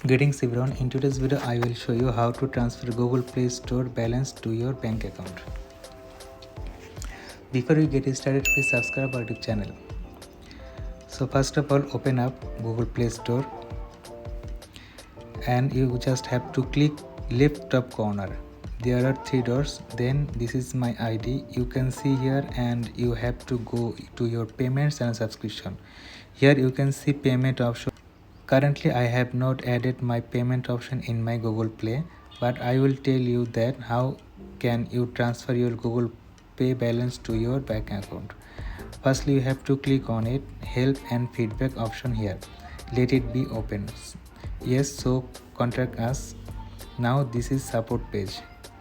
Greetings everyone, in today's video I will show you how to transfer Google Play Store balance to your bank account. Before we get started, please subscribe our YouTube channel. So first of all, open up Google Play Store and you just have to click left top corner. There are three dots, then this is my ID you can see here, and you have to go to your payments and subscription. Here you can see payment option. Currently I have not added my payment option in my Google Play, but I will tell you that how can you transfer your Google Pay balance to your bank account. Firstly, you have to click on it, help and feedback option here. Let it be open. Yes, so contact us. Now this is support page.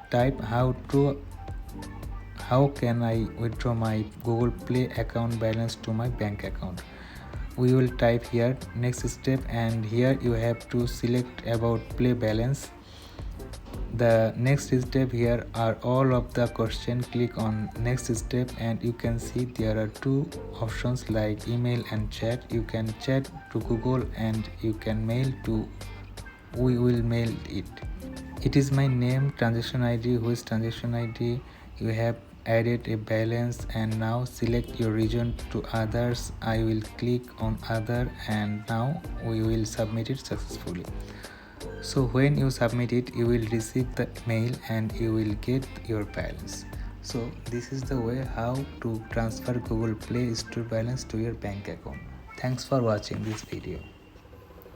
Type how can I withdraw my Google Play account balance to my bank account. We will type here next step, and here you have to select about play balance. The next step here are all of the question. Click on next step and you can see there are two options like email and chat. You can chat to Google and you can mail to, we will mail it. It is my name, transaction ID, which transaction ID you have added a balance, and now select your region to others. I will click on other and now we will submit it successfully. So when you submit it, you will receive the mail and you will get your balance. So this is the way how to transfer Google Play Store balance to your bank account. Thanks for watching this video.